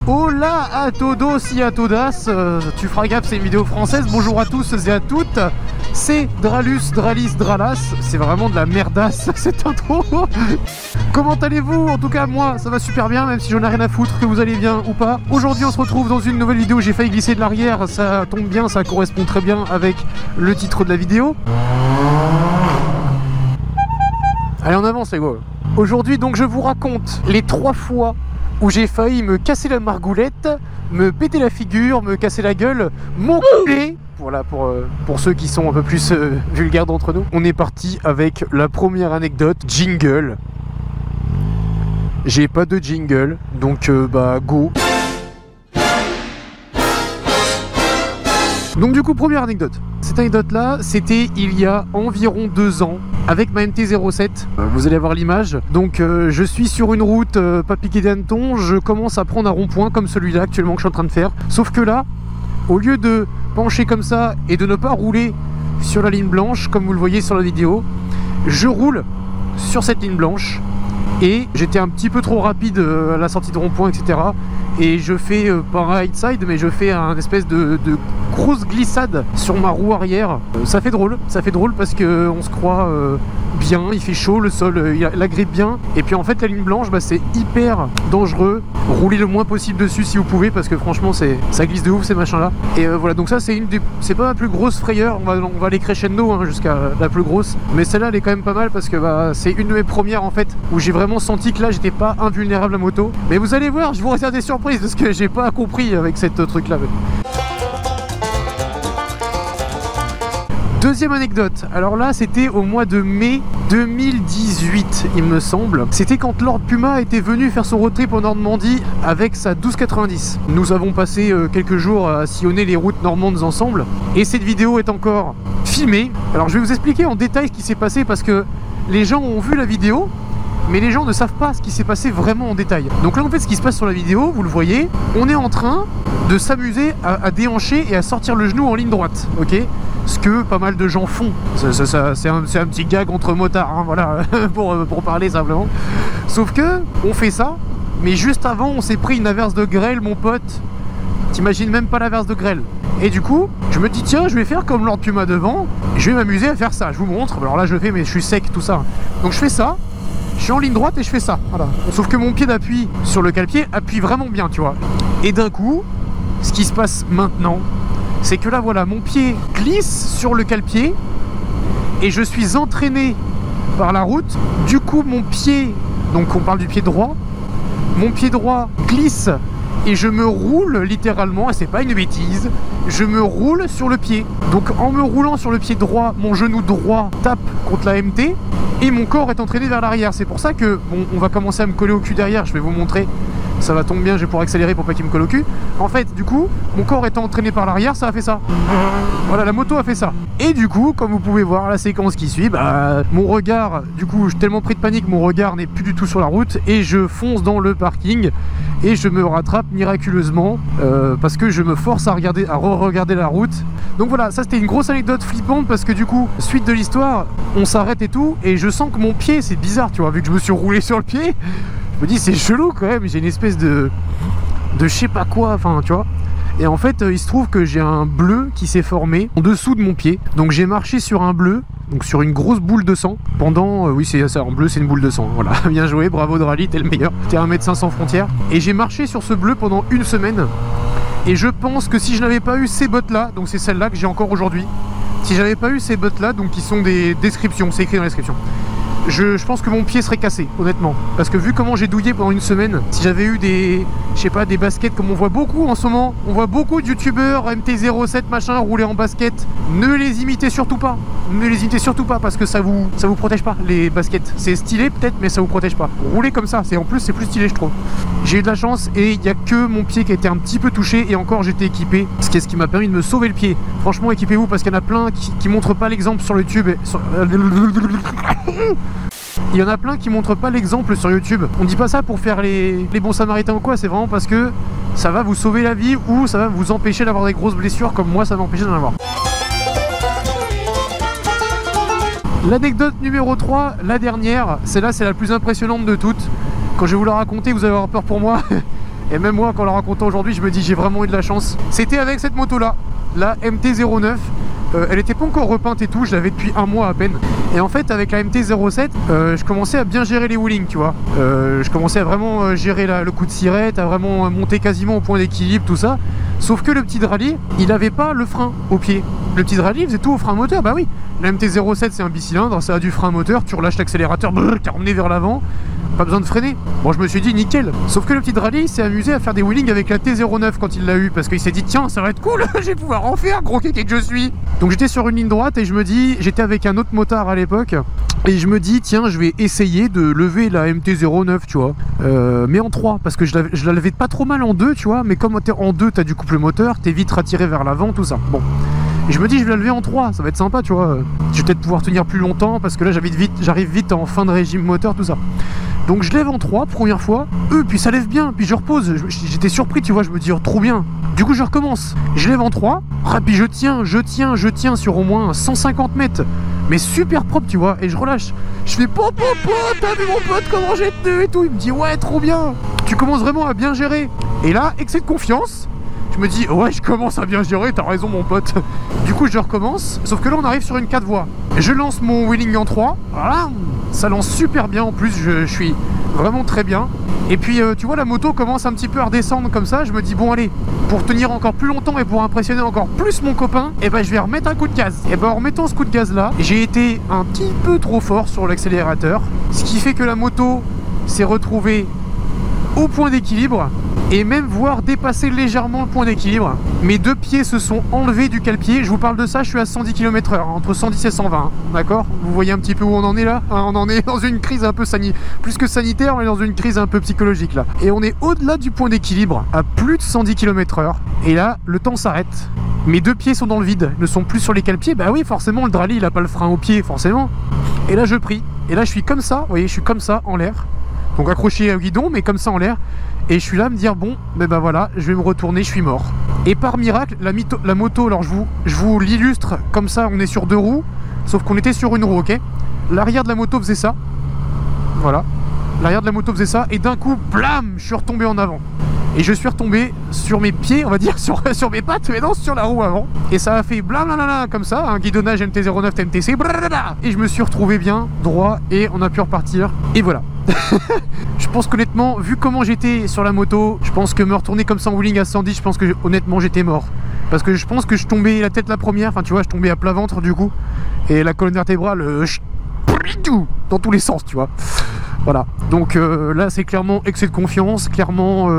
Hola à todos y a todas, tu feras gaffe, c'est une vidéo française. Bonjour à tous et à toutes, c'est Dralus, Dralis, Dralas. C'est vraiment de la merdasse cette intro. Comment allez-vous? En tout cas moi ça va super bien, même si j'en ai rien à foutre que vous allez bien ou pas. Aujourd'hui on se retrouve dans une nouvelle vidéo. J'ai failli glisser de l'arrière, ça tombe bien, ça correspond très bien avec le titre de la vidéo. Allez on avance les gars. Aujourd'hui donc je vous raconte les 3 fois où j'ai failli me casser la margoulette, me péter la figure, me casser la gueule, m'enculer. Voilà pour ceux qui sont un peu plus vulgaires d'entre nous. On est parti avec la première anecdote. Jingle. J'ai pas de jingle, donc bah go. Donc du coup, première anecdote. Cette anecdote-là, c'était il y a environ 2 ans, avec ma MT-07. Vous allez avoir l'image. Donc je suis sur une route, pas piqué d'hanneton, je commence à prendre un rond-point comme celui-là actuellement que je suis en train de faire. Sauf que là, au lieu de pencher comme ça et de ne pas rouler sur la ligne blanche, comme vous le voyez sur la vidéo, je roule sur cette ligne blanche. Et j'étais un petit peu trop rapide à la sortie de rond-point, etc. Et je fais, pas un high side, mais je fais un espèce de grosse glissade sur ma roue arrière. Ça fait drôle parce qu'on se croit bien, il fait chaud, le sol il agrippe bien. Et puis en fait la ligne blanche, bah, c'est hyper dangereux. Roulez le moins possible dessus si vous pouvez, parce que franchement ça glisse de ouf ces machins là. Et voilà, donc ça c'est pas ma plus grosse frayeur, on va aller crescendo hein, jusqu'à la plus grosse. Mais celle-là elle est quand même pas mal parce que bah, c'est une de mes premières en fait, où j'ai vraiment senti que là j'étais pas invulnérable à moto. Mais vous allez voir, je vous réserve des surprises parce que j'ai pas compris avec cette truc là. Deuxième anecdote, alors là c'était au mois de mai 2018 il me semble. C'était quand Lord Puma était venu faire son road trip en Normandie avec sa 1290. Nous avons passé quelques jours à sillonner les routes normandes ensemble. Et cette vidéo est encore filmée. Alors je vais vous expliquer en détail ce qui s'est passé parce que les gens ont vu la vidéo, mais les gens ne savent pas ce qui s'est passé vraiment en détail. Donc là en fait ce qui se passe sur la vidéo, vous le voyez, on est en train de s'amuser à déhancher et à sortir le genou en ligne droite, ok? Ce que pas mal de gens font. C'est un petit gag entre motards, hein, voilà, pour parler simplement. Sauf que on fait ça, mais juste avant on s'est pris une averse de grêle mon pote. T'imagines même pas l'averse de grêle. Et du coup, je me dis tiens, je vais faire comme Lord Puma devant, je vais m'amuser à faire ça, je vous montre. Alors là je fais, mais je suis sec tout ça. Donc je fais ça. Je suis en ligne droite et je fais ça, voilà. Sauf que mon pied d'appui sur le cale-pied appuie vraiment bien, tu vois. Et d'un coup, ce qui se passe maintenant, c'est que là, voilà, mon pied glisse sur le cale-pied et je suis entraîné par la route. Du coup, mon pied, donc on parle du pied droit, mon pied droit glisse et je me roule littéralement, et c'est pas une bêtise, je me roule sur le pied. Donc en me roulant sur le pied droit, mon genou droit tape contre la MT et mon corps est entraîné vers l'arrière. C'est pour ça que, bon, on va commencer à me coller au cul derrière, je vais vous montrer. Ça va tomber bien, je vais pouvoir accélérer pour pas qu'il me colle au cul. En fait, du coup, mon corps étant entraîné par l'arrière, ça a fait ça. Voilà, la moto a fait ça. Et du coup, comme vous pouvez voir la séquence qui suit, bah, mon regard, du coup, je suis tellement pris de panique, mon regard n'est plus du tout sur la route et je fonce dans le parking et je me rattrape miraculeusement parce que je me force à re-regarder la route. Donc voilà, ça c'était une grosse anecdote flippante parce que du coup, suite de l'histoire, on s'arrête et tout et je sens que mon pied, c'est bizarre, tu vois, vu que je me suis roulé sur le pied. Je me dis c'est chelou quand même, j'ai une espèce de je sais pas quoi, enfin tu vois. Et en fait il se trouve que j'ai un bleu qui s'est formé en dessous de mon pied. Donc j'ai marché sur un bleu, donc sur une grosse boule de sang pendant, oui c'est ça, en bleu c'est une boule de sang, voilà. Bien joué, bravo Drali, t'es le meilleur, t'es un médecin sans frontières. Et j'ai marché sur ce bleu pendant 1 semaine. Et je pense que si je n'avais pas eu ces bottes là, donc c'est celles-là que j'ai encore aujourd'hui, si j'avais pas eu ces bottes là, donc qui sont des descriptions, c'est écrit dans la description, je pense que mon pied serait cassé, honnêtement. Parce que vu comment j'ai douillé pendant 1 semaine, si j'avais eu des, je sais pas, des baskets comme on voit beaucoup en ce moment, on voit beaucoup de youtubeurs MT-07 machin rouler en basket, ne les imitez surtout pas. Ne les imitez surtout pas parce que ça vous protège pas les baskets. C'est stylé peut-être, mais ça vous protège pas. Roulez comme ça, en plus c'est plus stylé je trouve. J'ai eu de la chance et il n'y a que mon pied qui a été un petit peu touché et encore j'étais équipé. Ce qui m'a permis de me sauver le pied. Franchement équipez-vous parce qu'il y en a plein qui montrent pas l'exemple sur YouTube. Il y en a plein qui montrent pas l'exemple sur YouTube. On dit pas ça pour faire les bons samaritains ou quoi, c'est vraiment parce que ça va vous sauver la vie ou ça va vous empêcher d'avoir des grosses blessures comme moi ça m'a empêché d'en avoir. L'anecdote numéro 3, la dernière, celle-là c'est la plus impressionnante de toutes. Quand je vais vous la raconter, vous allez avoir peur pour moi. Et même moi, quand la racontant aujourd'hui, je me dis j'ai vraiment eu de la chance. C'était avec cette moto là, la MT-09. Elle était pas encore repeinte et tout, je l'avais depuis un mois à peine. Et en fait avec la MT-07, je commençais à bien gérer les wheelings, tu vois. Je commençais à vraiment gérer le coup de sirette, à vraiment monter quasiment au point d'équilibre, tout ça. Sauf que le petit Drali, il avait pas le frein au pied. Le petit Drali, il faisait tout au frein moteur, bah oui. La MT-07 c'est un bicylindre, ça a du frein moteur, tu relâches l'accélérateur, t'es emmené vers l'avant. Pas besoin de freiner. Bon, je me suis dit nickel. Sauf que le petit Drali s'est amusé à faire des wheelings avec la T09 quand il l'a eu, parce qu'il s'est dit tiens, ça va être cool, je vais pouvoir en faire, gros kéké que je suis. Donc j'étais sur une ligne droite et je me dis, j'étais avec un autre motard à l'époque, et je me dis tiens, je vais essayer de lever la MT09, tu vois, mais en 3, parce que je la levais pas trop mal en 2, tu vois, mais comme t'es en 2, t'as du couple moteur, t'es vite rattiré vers l'avant, tout ça. Bon. Et je me dis je vais la lever en 3, ça va être sympa, tu vois. Je vais peut-être pouvoir tenir plus longtemps parce que là j'arrive vite en fin de régime moteur, tout ça. Donc je lève en 3, première fois, puis ça lève bien, puis je repose. J'étais surpris, tu vois, je me dis oh, trop bien. Du coup je recommence, je lève en 3, puis je tiens sur au moins 150 mètres. Mais super propre, tu vois, et je relâche. Je fais popo, t'as vu mon pote comment j'ai tenu et tout. Il me dit ouais, trop bien. Tu commences vraiment à bien gérer. Et là, excès de confiance. Je me dis ouais, je commence à bien gérer, t'as raison mon pote. Du coup je recommence, sauf que là on arrive sur une 4 voies. Je lance mon wheeling en 3, voilà, ça lance super bien en plus, je suis vraiment très bien. Et puis tu vois la moto commence un petit peu à redescendre comme ça, je me dis bon allez, pour tenir encore plus longtemps et pour impressionner encore plus mon copain, et ben je vais remettre un coup de gaz. Et ben en remettant ce coup de gaz là, j'ai été un petit peu trop fort sur l'accélérateur, ce qui fait que la moto s'est retrouvée au point d'équilibre et même voire dépasser légèrement le point d'équilibre. Mes deux pieds se sont enlevés du cale-pied. Je vous parle de ça, je suis à 110 km/h, entre 110 et 120, hein, d'accord? Vous voyez un petit peu où on en est là, hein? On en est dans une crise un peu plus que sanitaire, on est dans une crise un peu psychologique là. Et on est au-delà du point d'équilibre, à plus de 110 km/h. Et là, le temps s'arrête. Mes deux pieds sont dans le vide, ne sont plus sur les cale-pieds. Bah oui, forcément, le Drali, il a pas le frein au pied, forcément. Et là, je prie. Et là, je suis comme ça, vous voyez, je suis comme ça, en l'air. Donc accroché au guidon, mais comme ça en l'air. Et je suis là à me dire, bon, ben voilà, je vais me retourner, je suis mort. Et par miracle, la moto, alors je vous l'illustre, comme ça, on est sur 2 roues, sauf qu'on était sur une roue, ok? L'arrière de la moto faisait ça. Voilà. L'arrière de la moto faisait ça, et d'un coup, blam, je suis retombé en avant. Et je suis retombé sur mes pieds, on va dire, sur mes pattes, mais non, sur la roue avant. Et ça a fait blablabla, comme ça, un guidonnage MT-09 TMTC, blablabla. Et je me suis retrouvé bien, droit, et on a pu repartir. Et voilà. Je pense qu'honnêtement, vu comment j'étais sur la moto, je pense que me retourner comme ça en wheeling à 110, je pense que honnêtement j'étais mort. Parce que je pense que je tombais la tête la première, enfin tu vois, je tombais à plat ventre du coup. Et la colonne vertébrale, dans tous les sens, tu vois. Voilà, donc là c'est clairement excès de confiance, clairement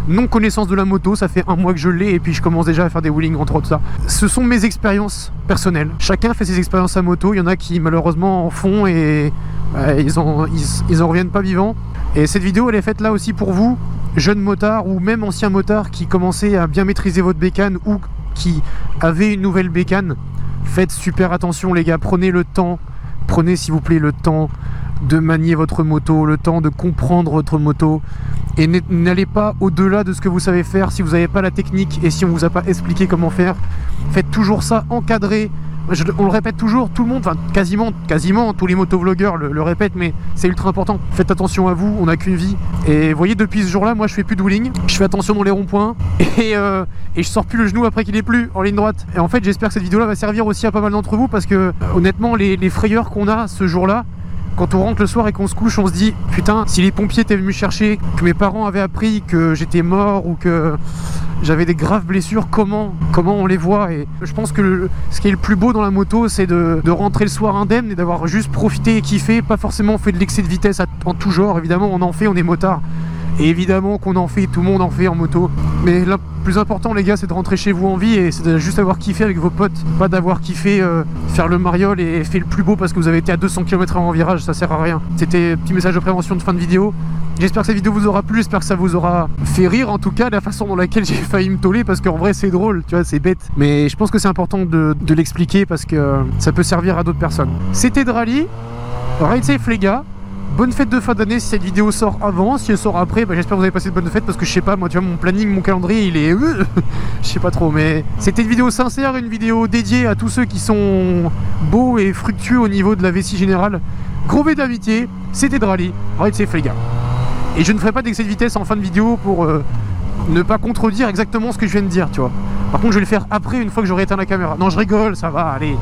non connaissance de la moto, ça fait un mois que je l'ai et puis je commence déjà à faire des wheelings entre autres ça. Ce sont mes expériences personnelles, chacun fait ses expériences à moto, il y en a qui malheureusement en font et ils en reviennent pas vivants. Et cette vidéo elle est faite là aussi pour vous, jeunes motards ou même anciens motards qui commencez à bien maîtriser votre bécane ou qui avez une nouvelle bécane. Faites super attention les gars, prenez le temps, prenez s'il vous plaît le temps de manier votre moto, le temps de comprendre votre moto et n'allez pas au-delà de ce que vous savez faire si vous n'avez pas la technique et si on vous a pas expliqué comment faire. Faites toujours ça encadré. On le répète toujours, tout le monde, enfin quasiment tous les motovlogueurs le répètent, mais c'est ultra important. Faites attention à vous, on n'a qu'une vie. Et vous voyez, depuis ce jour-là, moi je fais plus de wheeling, je fais attention dans les ronds-points et je sors plus le genou après qu'il est plus en ligne droite. Et en fait, j'espère que cette vidéo-là va servir aussi à pas mal d'entre vous parce que honnêtement, les frayeurs qu'on a ce jour-là, quand on rentre le soir et qu'on se couche, on se dit putain, si les pompiers étaient venus me chercher, que mes parents avaient appris que j'étais mort ou que j'avais des graves blessures, comment on les voit. Et je pense que ce qui est le plus beau dans la moto, c'est de rentrer le soir indemne et d'avoir juste profité et kiffé, pas forcément fait de l'excès de vitesse en tout genre. Évidemment on en fait, on est motard. Et évidemment qu'on en fait, tout le monde en fait en moto. Mais le plus important les gars, c'est de rentrer chez vous en vie et c'est de juste avoir kiffé avec vos potes. Pas d'avoir kiffé faire le mariole et fait le plus beau parce que vous avez été à 200 km/h en virage, ça sert à rien. C'était un petit message de prévention de fin de vidéo. J'espère que cette vidéo vous aura plu, j'espère que ça vous aura fait rire en tout cas, la façon dans laquelle j'ai failli me toller parce qu'en vrai c'est drôle, tu vois, c'est bête. Mais je pense que c'est important de l'expliquer parce que ça peut servir à d'autres personnes. C'était Drali, ride safe les gars. Bonne fête de fin d'année si cette vidéo sort avant, si elle sort après, bah j'espère que vous avez passé de bonnes fêtes parce que je sais pas, moi tu vois mon planning, mon calendrier il est... je sais pas trop, mais c'était une vidéo sincère, une vidéo dédiée à tous ceux qui sont beaux et fructueux au niveau de la vessie générale. Gros V d'amitié, c'était Drali, ride safe les gars. Et je ne ferai pas d'excès de vitesse en fin de vidéo pour ne pas contredire exactement ce que je viens de dire, tu vois. Par contre, je vais le faire après, une fois que j'aurai éteint la caméra. Non, je rigole, ça va, allez.